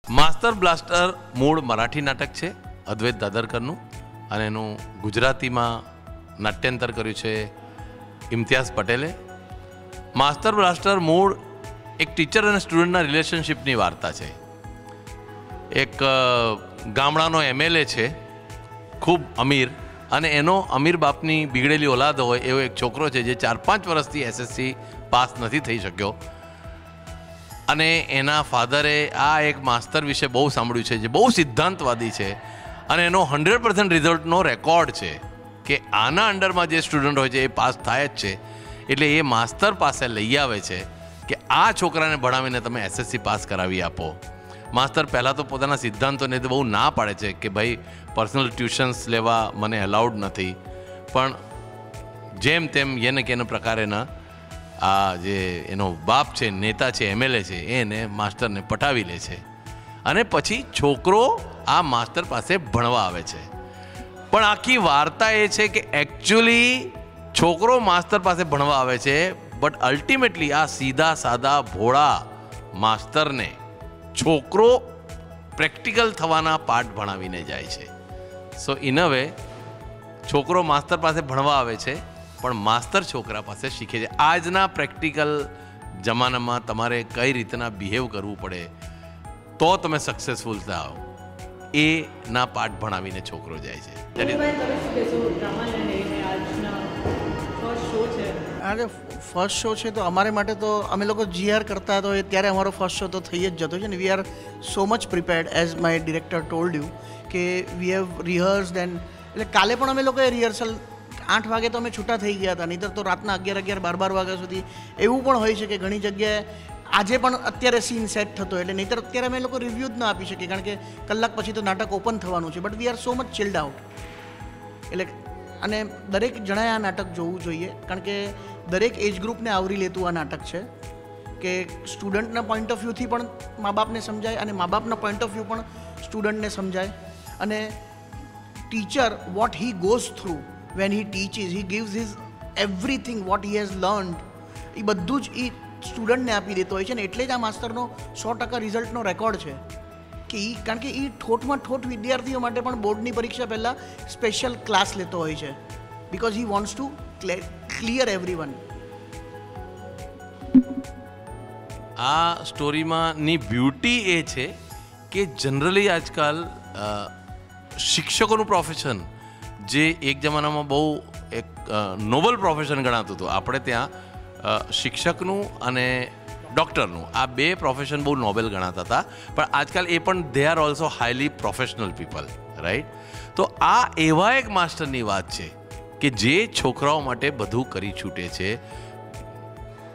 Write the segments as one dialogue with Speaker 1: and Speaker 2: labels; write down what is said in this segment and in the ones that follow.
Speaker 1: Master blaster મૂળ મરાઠી નાટક છે અદ્વૈત દાદરકરનું અને એનું ગુજરાતીમાં નાટ્યાંતર કર્યું છે ઇમ્તિયાઝ પટેલે. માસ્ટર બ્લાસ્ટર મૂળ એક ટીચર અને સ્ટુડન્ટના રિલેશનશિપની વાર્તા છે. એક ગામડાનો એમએલએ છે, ખૂબ અમીર, અને એનો અમીર બાપની બિગડેલી ઓલાદ હોય એવો એક છોકરો છે જે 4-5 વર્ષથી SSC પાસ નથી થઈ શક્યો. અને એના ફાધરે આ એક માસ્તર વિશે બહુ સાંભળ્યું છે જે બહુ સિદ્ધાંતવાદી છે અને એનો 100% રિઝલ્ટનો રેકોર્ડ છે કે આના અંડરમાં જે સ્ટુડન્ટ હોય છે એ પાસ થાય જ છે. એટલે એ માસ્તર પાસે લઈ આવે છે કે આ છોકરાને ભણાવીને તમે SSC પાસ કરાવી આપો. માસ્તર પહેલાં તો પોતાના સિદ્ધાંતોને બહુ ના પાડે છે કે ભાઈ પર્સનલ ટ્યુશન્સ લેવા મને અલાઉડ નથી, પણ જેમ તેમ એને કેને પ્રકારેના આ જે એનો બાપ છે, નેતા છે, MLA છે, એને માસ્ટરને પટાવી લે છે અને પછી છોકરો આ માસ્ટર પાસે ભણવા આવે છે. પણ આખી વાર્તા એ છે કે એકચ્યુઅલી છોકરો માસ્ટર પાસે ભણવા આવે છે, બટ અલ્ટિમેટલી આ સીધા સાદા ભોળા માસ્તરને છોકરો પ્રેક્ટિકલ થવાના પાઠ ભણાવીને જાય છે. સો ઇન અ વે છોકરો માસ્ટર પાસે ભણવા આવે છે પણ માસ્તર છોકરા પાસે શીખે છે. આજના પ્રેક્ટિકલ જમાનામાં તમારે કઈ રીતના બિહેવ કરવું પડે તો તમે સક્સેસફુલ થાઓ એના પાઠ ભણાવીને છોકરો જાય છે.
Speaker 2: આજે ફર્સ્ટ શો છે તો અમારે માટે તો અમે લોકો GR કરતા તો ત્યારે અમારો ફર્સ્ટ શો તો થઈ જ જતો છે ને. We are so much prepared as my director told you કે વી હેવ રિહર્સડ એન્ડ એટલે કાલે પણ અમે લોકોએ રિહર્સલ 8 વાગે તો અમે છૂટા થઈ ગયા હતા, નહીંતર તો રાતના 11, 12 વાગ્યા સુધી એવું પણ હોય છે કે ઘણી જગ્યાએ આજે પણ અત્યારે સીન સેટ થતો, એટલે નહીંતર અત્યારે અમે લોકો રિવ્યૂ જ ના આપી શકીએ કારણ કે કલાક પછી તો નાટક ઓપન થવાનું છે. But we are so much chilled out. એટલે અને દરેક જણાએ આ નાટક જોવું જોઈએ કારણ કે દરેક એજ ગ્રુપને આવરી લેતું આ નાટક છે કે સ્ટુડન્ટના પોઈન્ટ ઓફ વ્યૂથી પણ મા બાપને સમજાય અને મા બાપના પોઈન્ટ ઓફ વ્યૂ પણ સ્ટુડન્ટને સમજાય. અને teacher what he goes through when he teaches, he gives his everything what he has learned, એ બધું જ એ સ્ટુડન્ટને આપી દેતો હોય છે ને. એટલે જ આ માસ્તરનો 100% રિઝલ્ટનો રેકોર્ડ છે કે એ કારણ કે એ ઠોઠમાં ઠોઠ વિદ્યાર્થીઓ માટે પણ બોર્ડની પરીક્ષા પહેલાં સ્પેશિયલ ક્લાસ લેતો હોય છે because he wants to clear everyone.
Speaker 1: આ સ્ટોરીમાંની બ્યુટી એ છે કે જનરલી આજકાલ શિક્ષકોનું પ્રોફેશન જે એક જમાનામાં બહુ એક નોબલ પ્રોફેશન ગણાતું હતું, આપણે ત્યાં શિક્ષકનું અને ડૉક્ટરનું આ બે પ્રોફેશન બહુ નોબેલ ગણાતા હતા, પણ આજકાલ એ પણ they are also highly professional people, right? તો આ એવા એક માસ્ટરની વાત છે કે જે છોકરાઓ માટે બધું કરી છૂટે છે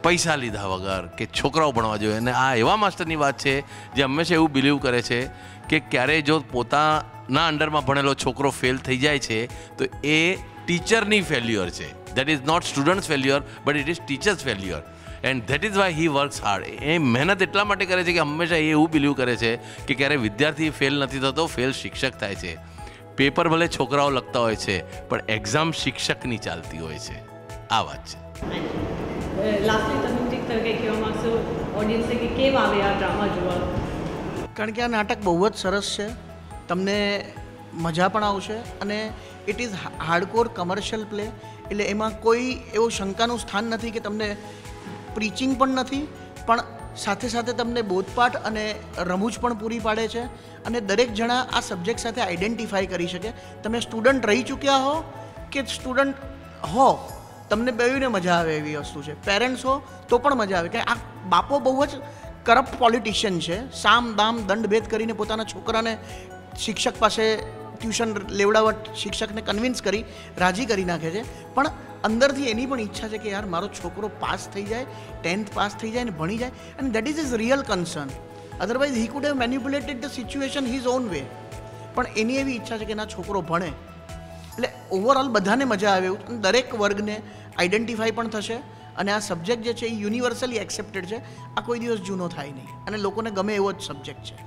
Speaker 1: પૈસા લીધા વગર કે છોકરાઓ ભણવા જોઈએ. અને આ એવા માસ્ટરની વાત છે જે હંમેશા એવું બિલીવ કરે છે કે ક્યારેય જો પોતાના અંડરમાં ભણેલો છોકરો ફેલ થઈ જાય છે તો એ ટીચરની ફેલ્યુઅર છે. That is not students failure but it is teacher's failure and that is why he works hard. એ મહેનત એટલા માટે કરે છે કે હંમેશા એ એવું બિલીવ કરે છે કે ક્યારેય વિદ્યાર્થી ફેલ નથી થતો, ફેલ શિક્ષક થાય છે. પેપર ભલે છોકરાઓ લખતા હોય છે પણ એક્ઝામ શિક્ષકની ચાલતી હોય છે. આ વાત છે.
Speaker 2: કારણ કે આ નાટક બહુ જ સરસ છે, તમને મજા પણ આવશે અને it is hardcore commercial play. એટલે એમાં કોઈ એવું શંકાનું સ્થાન નથી કે તમને પ્રીચિંગ પણ નથી, પણ સાથે સાથે તમને બોધપાઠ અને રમૂજ પણ પૂરી પાડે છે અને દરેક જણા આ સબ્જેક્ટ સાથે આઈડેન્ટિફાઈ કરી શકે. તમે સ્ટુડન્ટ રહી ચૂક્યા હો કે સ્ટુડન્ટ હો, તમને બેઉને મજા આવે એવી વસ્તુ છે. પેરેન્ટ્સ હો તો પણ મજા આવે કે આ બાપો બહુ જ કરપ્ટ પોલિટિશિયન છે, સામ દામ દંડભેદ કરીને પોતાના છોકરાને શિક્ષક પાસે ટ્યુશન લેવડાવવા શિક્ષકને કન્વિન્સ કરી રાજી કરી નાખે છે. પણ અંદરથી એની પણ ઈચ્છા છે કે યાર મારો છોકરો પાસ થઈ જાય, 10th પાસ થઈ જાય અને ભણી જાય, અને that is is real concern. Otherwise he could have manipulated the situation his own way. પણ એની એવી ઈચ્છા છે કે ના છોકરો ભણે. એટલે ઓવરઓલ બધાને મજા આવે એવું, દરેક વર્ગને આઈડેન્ટિફાઈ પણ થશે અને આ સબ્જેક્ટ જે છે એ યુનિવર્સલી એક્સેપ્ટેડ છે. આ કોઈ દિવસ જૂનો થાય નહીં અને લોકોને ગમે એવો જ સબ્જેક્ટ છે.